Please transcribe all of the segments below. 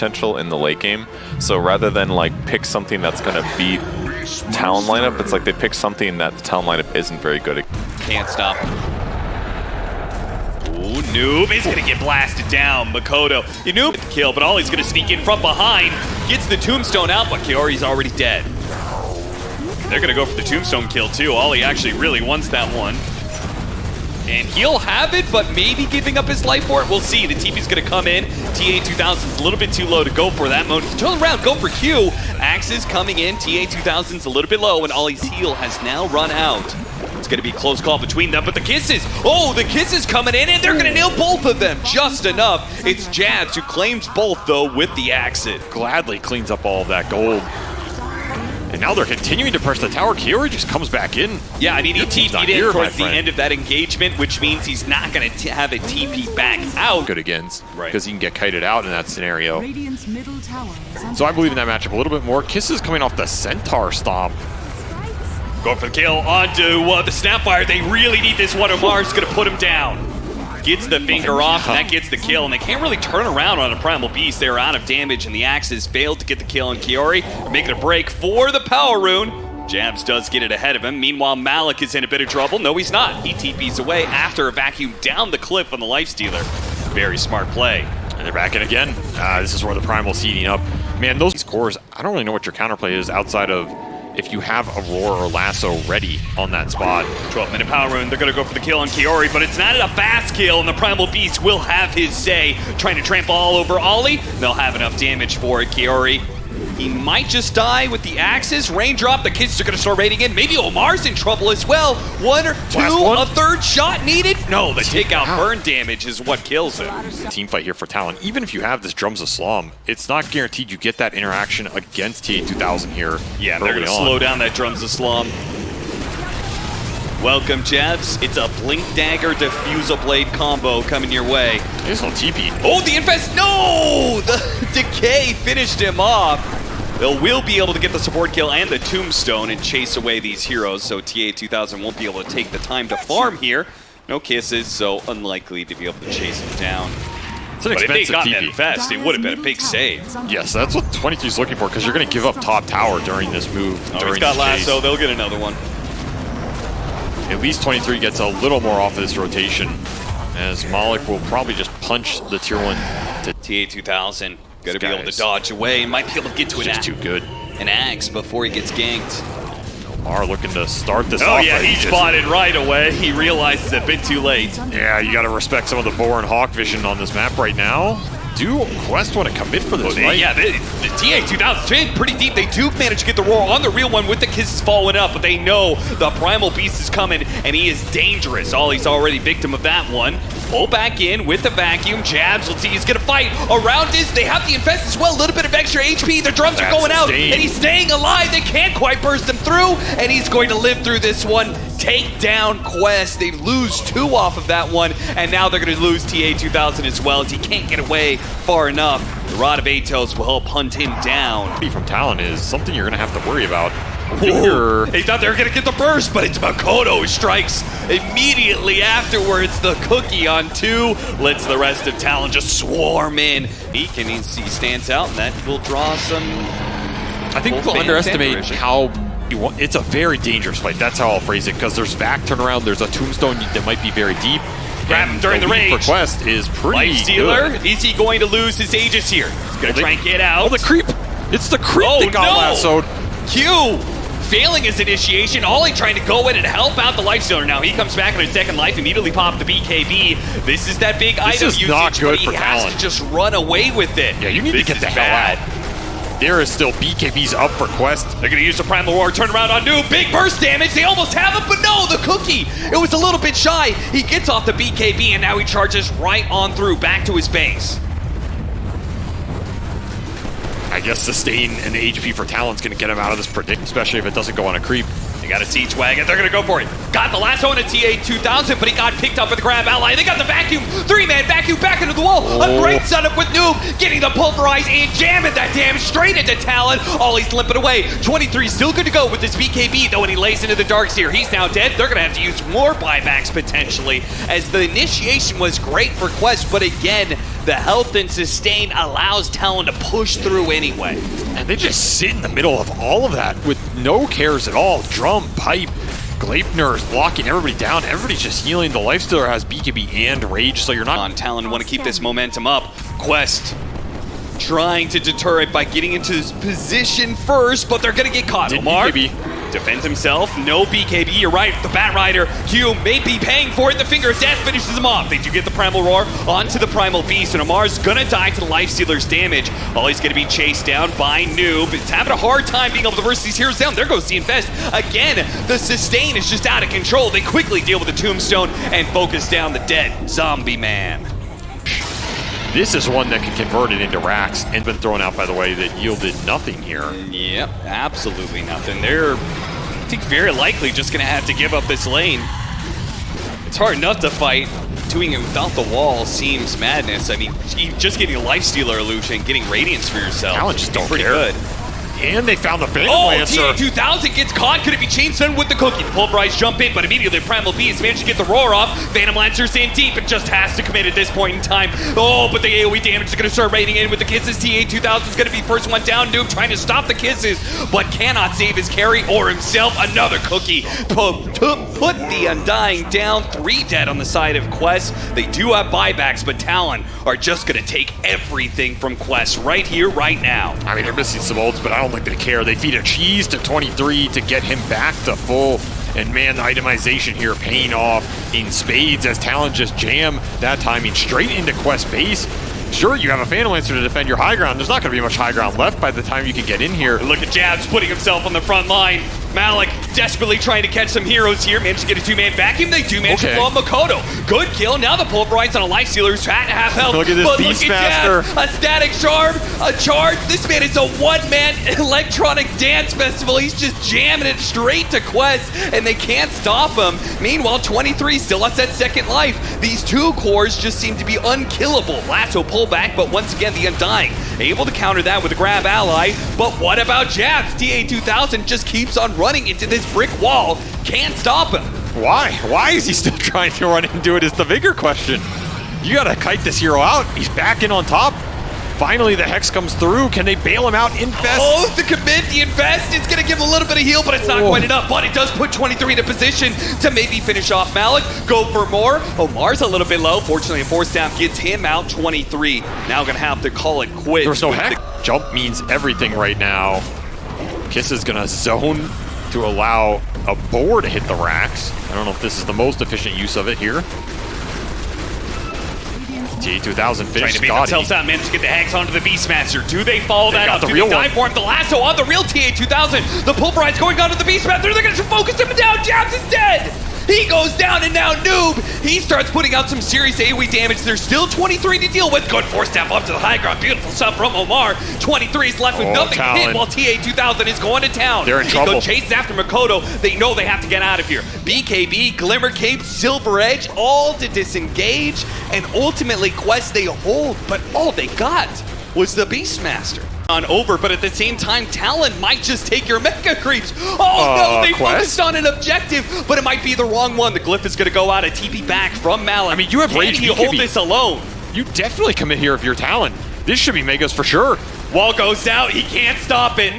potential in the late game. So rather than like pick something that's gonna beat Talon lineup, it's like they pick something that the Talon lineup isn't very good at. Can't stop. Ooh, Noob is gonna get blasted down. Makoto, Noob kill, but Ollie's gonna sneak in from behind. Gets the tombstone out, but Kiori's already dead. They're gonna go for the tombstone kill too. Ollie actually really wants that one. And he'll have it, but maybe giving up his life for it. We'll see. The TP's gonna come in. TA2000's a little bit too low to go for that mode. Turn around, go for Q. Axes coming in. TA2000's a little bit low, and Ollie's heal has now run out. It's gonna be a close call between them, but the kisses! Oh, the kisses coming in, and they're gonna nail both of them just enough. It's Jabs who claims both, though, with the Axis. Gladly cleans up all of that gold. And now they're continuing to press the tower. Kiori just comes back in. Yeah, I mean, he TP'd in towards the end of that engagement, which means he's not going to have a TP back out. Good against, right? Because he can get kited out in that scenario. So I believe in that matchup a little bit more. Kisses coming off the Centaur Stomp. Going for the kill onto the Snapfire. They really need this one. Omar's going to put him down. Gets the finger off, and that gets the kill, and they can't really turn around on a Primal Beast. They're out of damage, and the Axes failed to get the kill on Kiori. They're making a break for the Power Rune. Jabs does get it ahead of him. Meanwhile, Malik is in a bit of trouble. No, he's not. He TPs away after a vacuum down the cliff on the Lifestealer. Very smart play. And they're back in again. This is where the Primal's heating up. Man, those cores, I don't really know what your counterplay is outside of if you have a Roar or Lasso ready on that spot. 12-minute Power Rune, they're gonna go for the kill on Kiori, but it's not a fast kill, and the Primal Beast will have his say, trying to trample all over Ollie. They'll have enough damage for it. Kiori, he might just die with the Axes. Raindrop, the kids are gonna start raiding in. Maybe Omar's in trouble as well. One or two, a third shot needed? No, the takeout burn damage is what kills him. Team fight here for Talon. Even if you have this Drums of Slum, it's not guaranteed you get that interaction against TA2000 here. Yeah, they're gonna slow down that Drums of Slum. Welcome, Jabs. It's a Blink Dagger Diffusal Blade combo coming your way. There's no TP. Oh, the Infest! No! The Decay finished him off. They will be able to get the support kill and the Tombstone and chase away these heroes, so TA2000 won't be able to take the time to farm here. No kisses, so unlikely to be able to chase him down. It's an expensive TP. But if they got that Infest, it would have been a big save. Yes, that's what 23 is looking for, because you're going to give up top tower during this move. Oh, he's got Lasso, they'll get another one. At least 23 gets a little more off of this rotation, as Malik will probably just punch the tier 1 to TA2000. Got to be able to dodge away. Might be able to get to an axe before he gets ganked. Omar looking to start this off. Oh yeah, he spotted right away. He realizes it's a bit too late. Yeah, you got to respect some of the Boar and Hawk vision on this map right now. Do Quest want to commit for this, right? Yeah, the TA2000 pretty deep. They do manage to get the Roar on the real one with the kisses following up, but they know the Primal Beast is coming, and he is dangerous. Ollie's already victim of that one. Pull back in with the vacuum. Jabs, let's see, he's going to fight around this. They have the Infest as well, a little bit of extra HP. Their drums are going out, and he's staying alive. They can't quite burst him through, and he's going to live through this one. Take down Quest. They lose 2 off of that one, and now they're going to lose TA2000 as well, as he can't get away far enough. The Rod of Atos will help hunt him down. From Talon is something you're going to have to worry about. They thought they were going to get the burst, but it's Makoto who strikes immediately afterwards. The cookie on 2 lets the rest of Talon just swarm in. He stands out, and that will draw some. I think people underestimate how. It's a very dangerous fight. That's how I'll phrase it, because there's back turnaround, there's a Tombstone that might be very deep. Grab him during the rage. For Quest is pretty Lifestealer, good. is he going to lose his Aegis here? He's going to try and get out. Oh, the creep! It's the creep that got lassoed. Q failing his initiation. Ollie trying to go in and help out the Lifestealer. Now he comes back on his second life, immediately pop the BKB. This is that big item usage, not good but for he has Talon. to just run away with it. Yeah, you need to get the hell out. There is still BKBs up for Quest. They're going to use the Primal Roar, turn around on Noob. Big burst damage. They almost have it, but no, the cookie. It was a little bit shy. He gets off the BKB, and now he charges right on through back to his base. I guess sustain and the HP for Talon's going to get him out of this predict, especially if it doesn't go on a creep. They got a Siege Wagon. They're going to go for it. Got the lasso on a TA2000, but he got picked up with the grab ally. They got the vacuum. 3-man vacuum back into the wall. A great setup with Noob, getting the pulverize and jamming that damage straight into Talon. Ollie's limping away. 23 still good to go with this BKB, though, when he lays into the darks here. He's now dead. They're going to have to use more buybacks potentially, as the initiation was great for Quest, but again, the health and sustain allows Talon to push through anyway. And they just sit in the middle of all of that with no cares at all. Drum, pipe, Gleipnir is blocking everybody down. Everybody's just healing. The Lifestealer has BKB and Rage, so you're not... On Talon want to keep this momentum up. Quest trying to deter it by getting into this position first, but they're going to get caught. Omar defends himself. No BKB. You're right. The Batrider Q may be paying for it. The Finger of Death finishes him off. They do get the Primal Roar onto the Primal Beast, and Omar's going to die to the Lifestealer's damage. He's going to be chased down by Noob. It's having a hard time being able to burst these heroes down. There goes the Infest. Again, the sustain is just out of control. They quickly deal with the Tombstone and focus down the dead Zombie Man. This is one that can convert it into racks and been thrown out, by the way, that yielded nothing here. Yep, absolutely nothing. They're, I think, very likely just going to have to give up this lane. It's hard enough to fight. Doing it without the wall seems madness. I mean, just getting a Lifestealer illusion, getting Radiance for yourself. Talon just don't pretty care. Good. And they found the Phantom Lancer. TA2000 gets caught. Could it be chain stun with the cookie? The Pulverize jump in, but immediately Primal Beast managed to get the roar off. Phantom Lancer's in deep and just has to commit at this point in time. But the AoE damage is going to start raiding in with the kisses. TA2000 is going to be first one down. Noob trying to stop the kisses, but cannot save his carry or himself. Another cookie. Put the Undying down. 3 dead on the side of Quest. They do have buybacks, but Talon are just going to take everything from Quest right here, right now. I mean, they're missing some ults, but I don't think they care. They feed a cheese to 23 to get him back to full. And man, the itemization here paying off in spades as Talon just jam that timing straight into Quest base. Sure, you have a Phantom Lancer to defend your high ground. There's not going to be much high ground left by the time you can get in here. Look at Jabs putting himself on the front line. Malik desperately trying to catch some heroes here. Managed to get a 2-man vacuum. They do manage to blow up Makoto. Good kill. Now the Pulverize on a Lifestealer who's at half health. Look at this Beastmaster. A static charm, a charge. This man is a one-man electronic dance festival. He's just jamming it straight to Quest, and they can't stop him. Meanwhile, 23 still has that second life. These two cores just seem to be unkillable. Lasso pull back, but once again, the Undying able to counter that with a grab ally. But what about Jabs? TA2000 just keeps on running into this brick wall. Can't stop him. Why? Why is he still trying to run into it is the bigger question. You gotta kite this hero out. He's back in on top. Finally, the Hex comes through. Can they bail him out? Infest. Oh, the commit, the Infest. It's going to give him a little bit of heal, but it's not quite enough. But it does put 23 in a position to maybe finish off Malik. Go for more. Omar's a little bit low. Fortunately, a force down gets him out 23. Now going to have to call it quits. There's no Hex. Jump means everything right now. Kiss is going to zone to allow a boar to hit the racks. I don't know if this is the most efficient use of it here. TA2000 finished. Trying to beat themselves out, managed to get the Hex onto the Beastmaster. Do they follow that up? Do they dive for him? The lasso on the real TA2000. The Pulverize going onto the Beastmaster. They're going to focus him down. Jabs is dead. He goes down, and now Noob, he starts putting out some serious AoE damage. There's still 23 to deal with. Good force step up to the high ground. Beautiful stuff from Omar. 23 is left with nothing to hit while TA2000 is going to town. They're in trouble. Chases after Makoto. They know they have to get out of here. BKB, Glimmer Cape, Silver Edge, all to disengage. And ultimately, Quest they hold, but all they got was the Beastmaster. On over, but at the same time, Talon might just take your Mega Creeps. Oh no, they focused on an objective, but it might be the wrong one. The Glyph is going to go out, a TP back from Malik. I mean, you have Rage BKB. Hold this alone. You definitely commit here if you're Talon. This should be Megas for sure. Wall goes out, he can't stop it.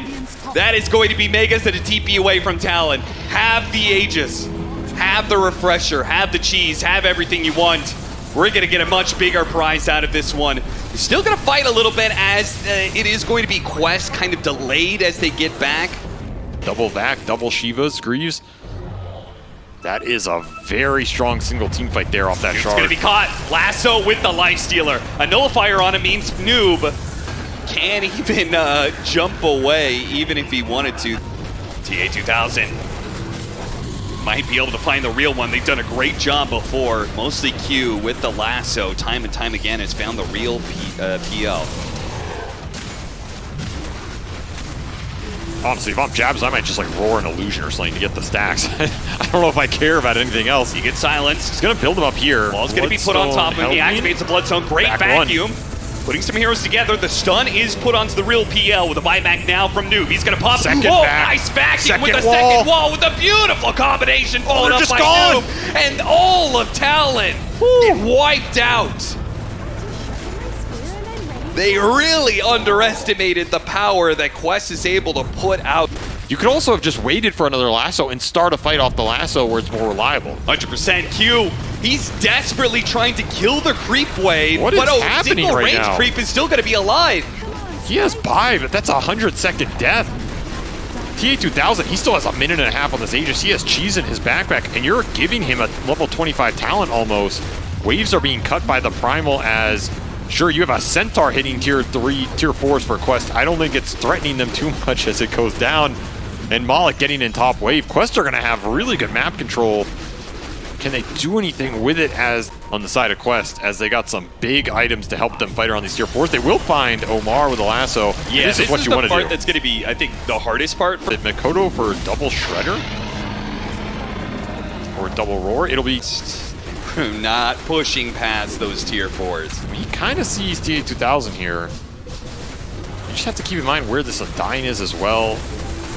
That is going to be Megas and a TP away from Talon. Have the Aegis, have the Refresher, have the cheese, have everything you want. We're going to get a much bigger prize out of this one. You're still going to fight a little bit as it is going to be Quest kind of delayed as they get back. Double back, double Shivas, Greaves. That is a very strong single team fight there off that shard. It's going to be caught. Lasso with the Lifestealer. A nullifier on him means Noob can't even jump away even if he wanted to. TA2000 might be able to find the real one. They've done a great job before. Mostly Q with the lasso. Time and time again has found the real PL. Honestly, if I'm Jabs, I might just like roar an illusion or something to get the stacks. I don't know if I care about anything else. He gets silenced. He's going to build him up here. Wall's going to be put on top of him. He activates the Bloodstone. Great vacuum. Putting some heroes together. The stun is put onto the real PL with a buyback now from Noob. He's going to pop. Nice vacuum with the second wall with a beautiful combination followed up by Noob. And all of Talon get wiped out. They really underestimated the power that Quest is able to put out. You could also have just waited for another lasso and start a fight off the lasso where it's more reliable. 100% Q. He's desperately trying to kill the creep wave. What is happening single right range now? creep is still going to be alive. He has 5, but that's a 100-second death. TA2000, he still has a minute and a half on this Aegis. He has cheese in his backpack, and you're giving him a level 25 talent almost. Waves are being cut by the Primal as, sure, you have a Centaur hitting tier 3, tier 4s for Quest. I don't think it's threatening them too much as it goes down. And Malik getting in top wave. Quest are going to have really good map control. Can they do anything with it as on the side of Quest, as they got some big items to help them fight around these tier 4s? They will find Omar with a lasso. Yeah, this is what you want to do. That's going to be, I think, the hardest part. Is it Mikoto for double Shredder? Or double Roar? It'll be... Not pushing past those tier 4s. He kind of sees TA2000 here. You just have to keep in mind where this Undying is as well.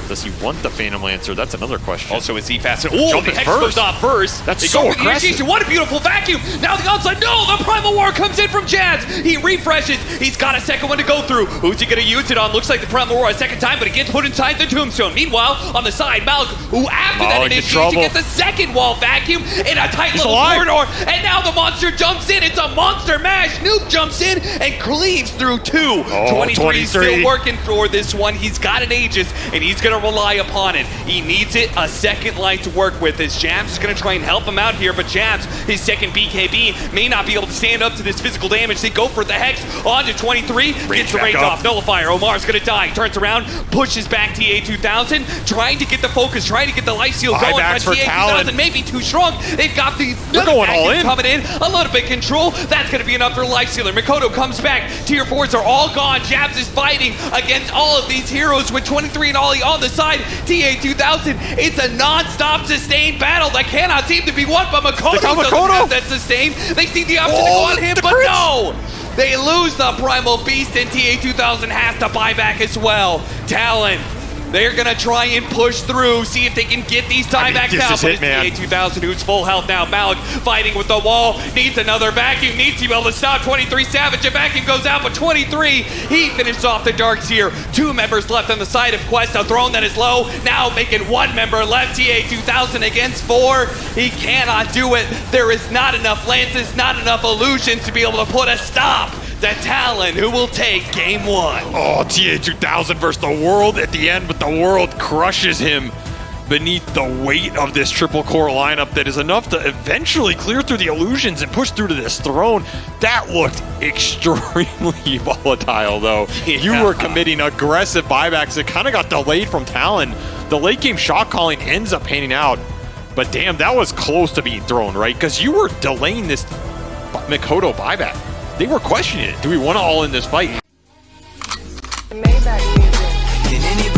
Does he want the Phantom Lancer? That's another question. Also, is he faster? Oh, the Hex goes off first. That's so aggressive. What a beautiful vacuum. Now the onside. No, the Primal War comes in from Jazz. He refreshes. He's got a second one to go through. Who's he going to use it on? Looks like the Primal War a second time, but it gets put inside the Tombstone. Meanwhile, on the side, Malik, who after that initiation gets a second wall vacuum in a tight little corridor. And now the monster jumps in. It's a monster mash. Noob jumps in and cleaves through 2. Oh, 23 still working for this one. He's got an Aegis, and he's going to rely upon it. He needs it, a second line to work with. As Jabs is going to try and help him out here, but Jabs, his second BKB, may not be able to stand up to this physical damage. They go for the Hex onto 23, gets the range off, nullifier. Omar's going to die, turns around, pushes back TA2000, trying to get the focus, trying to get the life steal going, but TA2000 may be too strong. They've got the going all in. coming in, a little bit control. That's going to be enough for life stealer. Mikoto comes back, tier 4s are all gone. Jabs is fighting against all of these heroes with 23 and Ollie on the side. TA2000, it's a non-stop sustained battle that cannot seem to be won, but Mikoto doesn't have that sustain. They see the option to go on him, but no! They lose the Primal Beast, and TA2000 has to buy back as well. Talon, they're going to try and push through, see if they can get these tiebacks out. But it's TA2000 who's full health now. Malik fighting with the wall, needs another vacuum, needs to be able to stop 23 Savage. A vacuum goes out, but 23, he finishes off the darks here. 2 members left on the side of Quest, a throne that is low, now making 1 member left. TA2000 against 4, he cannot do it. There is not enough lances, not enough illusions to be able to put a stop to Talon, who will take game 1. Oh, TA2000 versus the world at the end, but the world crushes him beneath the weight of this triple core lineup that is enough to eventually clear through the illusions and push through to this throne. That looked extremely volatile, though. Yeah. You were committing aggressive buybacks. It kind of got delayed from Talon. The late game shot calling ends up panning out, but damn, that was close to being thrown, right? Because you were delaying this Mikoto buyback. They were questioning it. Do we want to all in this fight? Maybach music.